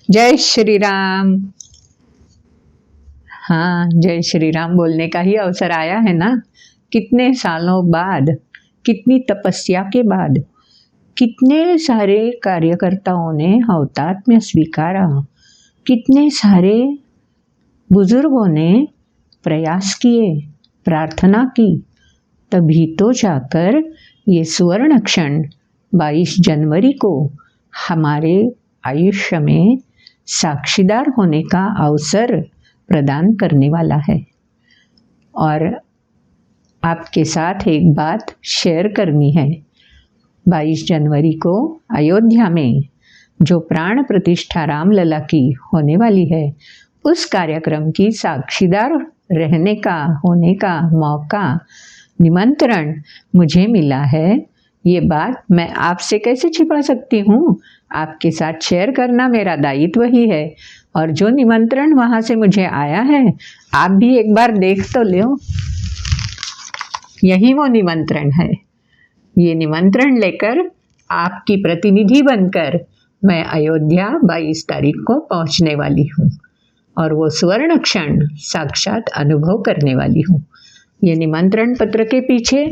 जय श्री राम। हाँ, जय श्री राम बोलने का ही अवसर आया है ना। कितने सालों बाद, कितनी तपस्या के बाद, कितने सारे कार्यकर्ताओं ने हौतात्म्य स्वीकारा, कितने सारे बुजुर्गों ने प्रयास किए, प्रार्थना की, तभी तो जाकर ये सुवर्ण क्षण 22 जनवरी को हमारे आयुष्य में साक्षीदार होने का अवसर प्रदान करने वाला है। और आपके साथ एक बात शेयर करनी है। 22 जनवरी को अयोध्या में जो प्राण प्रतिष्ठा रामलला की होने वाली है, उस कार्यक्रम की साक्षीदार रहने का, होने का मौका, निमंत्रण मुझे मिला है। ये बात मैं आपसे कैसे छिपा सकती हूँ? आपके साथ शेयर करना मेरा दायित्व ही है। और जो निमंत्रण वहाँ से मुझे आया है, आप भी एक बार देख तो लो। यही वो निमंत्रण है। ये निमंत्रण लेकर आपकी प्रतिनिधि बनकर मैं अयोध्या 22 तारीख को पहुँचने वाली हूँ और वो सुवर्ण क्षण साक्षात अनुभव करने वाली हूँ। ये निमंत्रण पत्र के पीछे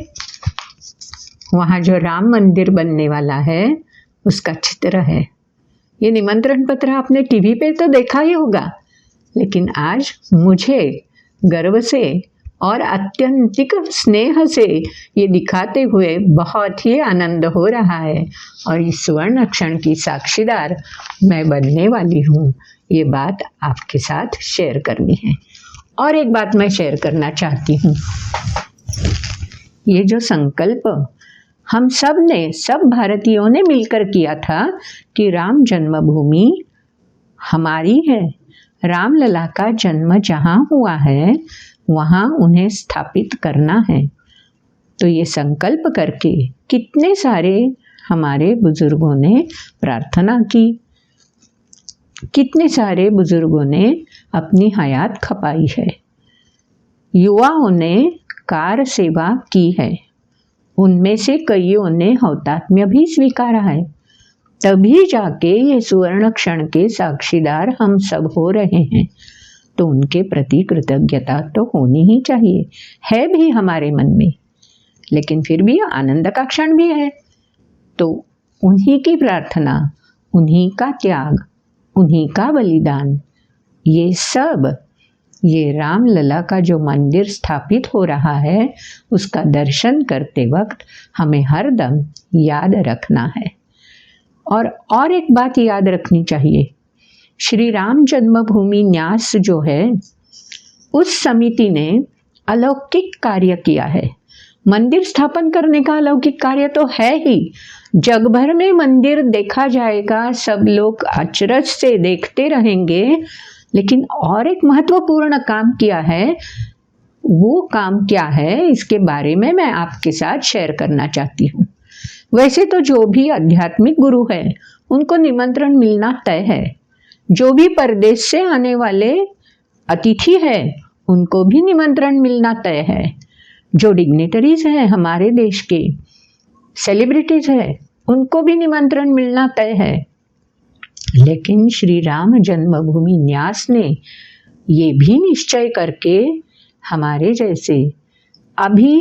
वहाँ जो राम मंदिर बनने वाला है, उसका चित्र है। ये निमंत्रण पत्र आपने टीवी पे तो देखा ही होगा, लेकिन आज मुझे गर्व से और अत्यंतिक स्नेह से ये दिखाते हुए बहुत ही आनंद हो रहा है। और इस सुवर्ण क्षण की साक्षीदार मैं बनने वाली हूँ। ये बात आपके साथ शेयर करनी है। और एक बात मैं शेयर करना चाहती हूँ। ये जो संकल्प हम सब ने, सब भारतीयों ने मिलकर किया था कि राम जन्मभूमि हमारी है, रामलला का जन्म जहाँ हुआ है वहाँ उन्हें स्थापित करना है। तो ये संकल्प करके कितने सारे हमारे बुजुर्गों ने प्रार्थना की, कितने सारे बुजुर्गों ने अपनी हयात खपाई है, युवाओं ने कार सेवा की है, उनमें से कईयों ने हौतात्म्य भी स्वीकारा है। तभी जाके ये सुवर्ण क्षण के साक्षीदार हम सब हो रहे हैं। तो उनके प्रति कृतज्ञता तो होनी ही चाहिए, है भी हमारे मन में, लेकिन फिर भी आनंद का क्षण भी है। तो उन्हीं की प्रार्थना, उन्हीं का त्याग, उन्हीं का बलिदान, ये सब, ये रामलला का जो मंदिर स्थापित हो रहा है, उसका दर्शन करते वक्त हमें हरदम याद रखना है। और एक बात याद रखनी चाहिए, श्री राम जन्मभूमि न्यास जो है, उस समिति ने अलौकिक कार्य किया है। मंदिर स्थापन करने का अलौकिक कार्य तो है ही। जग भर में मंदिर देखा जाएगा, सब लोग अचरज से देखते रहेंगे, लेकिन और एक महत्वपूर्ण काम किया है। वो काम क्या है, इसके बारे में मैं आपके साथ शेयर करना चाहती हूँ। वैसे तो जो भी आध्यात्मिक गुरु है, उनको निमंत्रण मिलना तय है। जो भी परदेश से आने वाले अतिथि है, उनको भी निमंत्रण मिलना तय है। जो डिग्निटरीज हैं हमारे देश के, सेलिब्रिटीज है, उनको भी निमंत्रण मिलना तय है। लेकिन श्री राम जन्मभूमि न्यास ने ये भी निश्चय करके हमारे जैसे अभी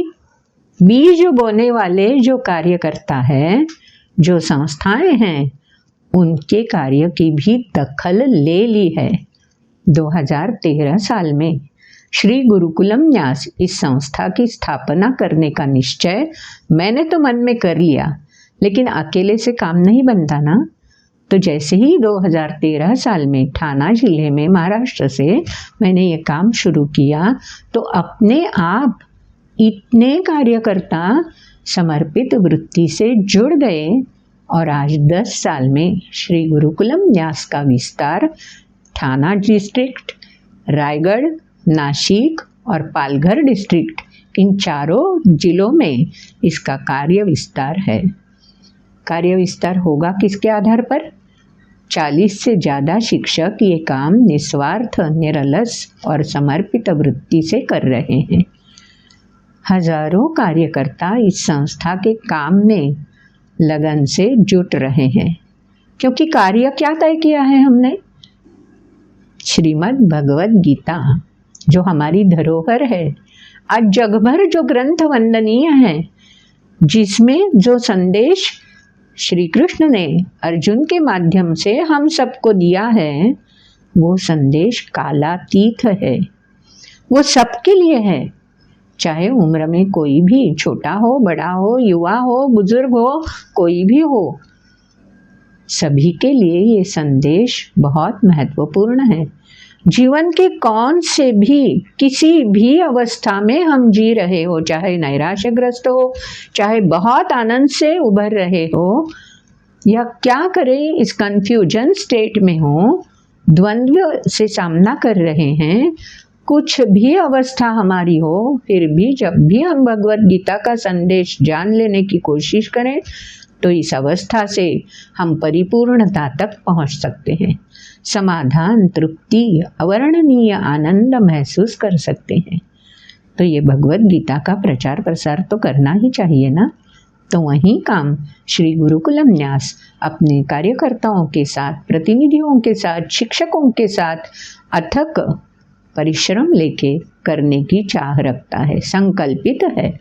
बीज बोने वाले जो कार्यकर्ता है, जो संस्थाएं हैं, उनके कार्य की भी दखल ले ली है। 2013 साल में श्री गुरुकुलम न्यास इस संस्था की स्थापना करने का निश्चय मैंने तो मन में कर लिया, लेकिन अकेले से काम नहीं बनता ना। तो जैसे ही 2013 साल में ठाणा जिले में महाराष्ट्र से मैंने ये काम शुरू किया, तो अपने आप इतने कार्यकर्ता समर्पित वृत्ति से जुड़ गए और आज 10 साल में श्री गुरुकुलम न्यास का विस्तार ठाणा डिस्ट्रिक्ट, रायगढ़, नासिक और पालघर डिस्ट्रिक्ट, इन चारों जिलों में इसका कार्य विस्तार है। कार्य विस्तार होगा किसके आधार पर? 40 से ज़्यादा शिक्षक ये काम निस्वार्थ, निरलस और समर्पित वृत्ति से कर रहे हैं। हजारों कार्यकर्ता इस संस्था के काम में लगन से जुट रहे हैं। क्योंकि कार्य क्या तय किया है हमने? श्रीमद् भगवद गीता जो हमारी धरोहर है, आज जग भर जो ग्रंथ वंदनीय है, जिसमें जो संदेश श्री कृष्ण ने अर्जुन के माध्यम से हम सबको दिया है, वो संदेश कालातीत है, वो सबके लिए है। चाहे उम्र में कोई भी, छोटा हो, बड़ा हो, युवा हो, बुजुर्ग हो, कोई भी हो, सभी के लिए ये संदेश बहुत महत्वपूर्ण है। जीवन के कौन से भी, किसी भी अवस्था में हम जी रहे हो, चाहे नैराश्यग्रस्त हो, चाहे बहुत आनंद से उभर रहे हो, या क्या करें इस कंफ्यूजन स्टेट में हो, द्वंद्व से सामना कर रहे हैं, कुछ भी अवस्था हमारी हो, फिर भी जब भी हम भगवद गीता का संदेश जान लेने की कोशिश करें तो इस अवस्था से हम परिपूर्णता तक पहुंच सकते हैं, समाधान, तृप्ति, अवर्णनीय आनंद महसूस कर सकते हैं। तो ये भगवद गीता का प्रचार प्रसार तो करना ही चाहिए ना। तो वही काम श्री गुरुकुलम न्यास अपने कार्यकर्ताओं के साथ, प्रतिनिधियों के साथ, शिक्षकों के साथ अथक परिश्रम लेके करने की चाह रखता है, संकल्पित है।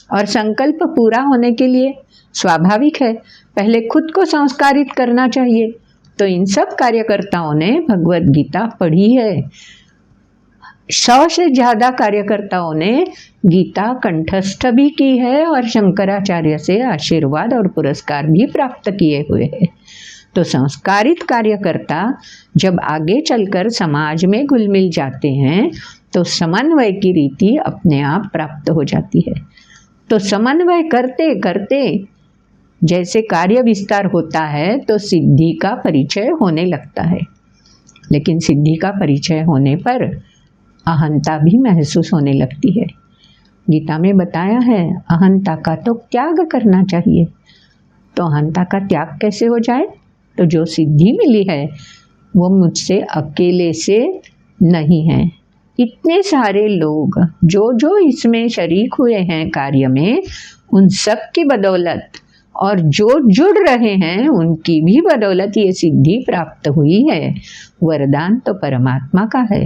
और संकल्प पूरा होने के लिए स्वाभाविक है, पहले खुद को संस्कारित करना चाहिए। तो इन सब कार्यकर्ताओं ने भगवद गीता पढ़ी है। 100 से ज़्यादा कार्यकर्ताओं ने गीता कंठस्थ भी की है और शंकराचार्य से आशीर्वाद और पुरस्कार भी प्राप्त किए हुए हैं। तो संस्कारित कार्यकर्ता जब आगे चलकर समाज में घुल मिल जाते हैं तो समन्वय की रीति अपने आप प्राप्त हो जाती है। तो समन्वय करते करते जैसे कार्य विस्तार होता है तो सिद्धि का परिचय होने लगता है। लेकिन सिद्धि का परिचय होने पर अहंता भी महसूस होने लगती है। गीता में बताया है अहंता का तो त्याग करना चाहिए। तो अहंता का त्याग कैसे हो जाए? तो जो सिद्धि मिली है वो मुझसे अकेले से नहीं है, इतने सारे लोग जो जो इसमें शरीक हुए हैं कार्य में, उन सब की बदौलत और जो जुड़ रहे हैं उनकी भी बदौलत ये सिद्धि प्राप्त हुई है। वरदान तो परमात्मा का है।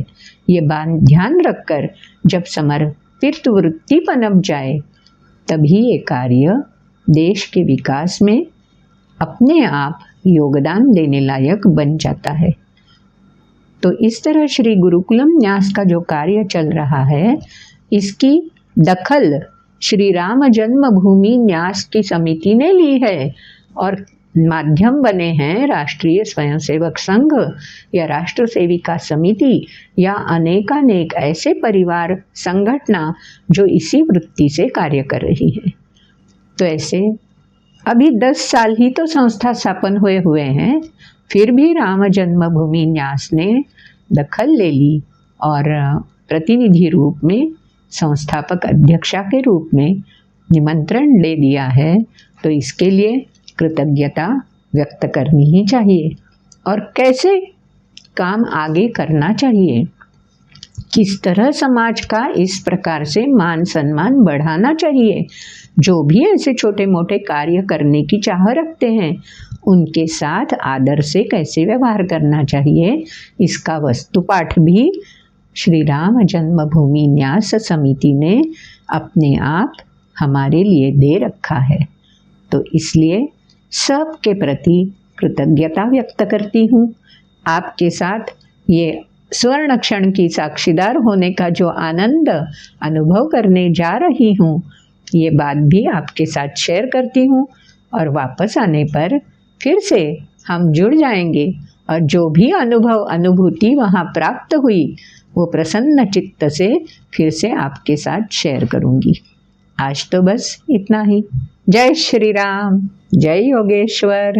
ये बात ध्यान रखकर जब समर्पित वृत्ति पनप जाए तभी ये कार्य देश के विकास में अपने आप योगदान देने लायक बन जाता है। तो इस तरह श्री गुरुकुलम न्यास का जो कार्य चल रहा है, इसकी दखल श्री राम जन्मभूमि न्यास की समिति ने ली है और माध्यम बने हैं राष्ट्रीय स्वयंसेवक संघ या राष्ट्र सेविका समिति या अनेकानेक ऐसे परिवार संगठना जो इसी वृत्ति से कार्य कर रही है। तो ऐसे अभी 10 साल ही तो संस्था स्थापन हुए हैं, फिर भी राम जन्मभूमि न्यास ने दखल ले ली और प्रतिनिधि रूप में, संस्थापक अध्यक्षा के रूप में निमंत्रण ले दिया है। तो इसके लिए कृतज्ञता व्यक्त करनी ही चाहिए। और कैसे काम आगे करना चाहिए, किस तरह समाज का इस प्रकार से मान सम्मान बढ़ाना चाहिए, जो भी ऐसे छोटे मोटे कार्य करने की चाह रखते हैं उनके साथ आदर से कैसे व्यवहार करना चाहिए, इसका वस्तुपाठ भी श्री राम जन्मभूमि न्यास समिति ने अपने आप हमारे लिए दे रखा है। तो इसलिए सबके प्रति कृतज्ञता व्यक्त करती हूँ। आपके साथ ये स्वर्ण क्षण की साक्षीदार होने का जो आनंद अनुभव करने जा रही हूँ, ये बात भी आपके साथ शेयर करती हूँ। और वापस आने पर फिर से हम जुड़ जाएंगे और जो भी अनुभव अनुभूति वहाँ प्राप्त हुई वो प्रसन्न चित्त से फिर से आपके साथ शेयर करूँगी। आज तो बस इतना ही। जय श्री राम, जय योगेश्वर।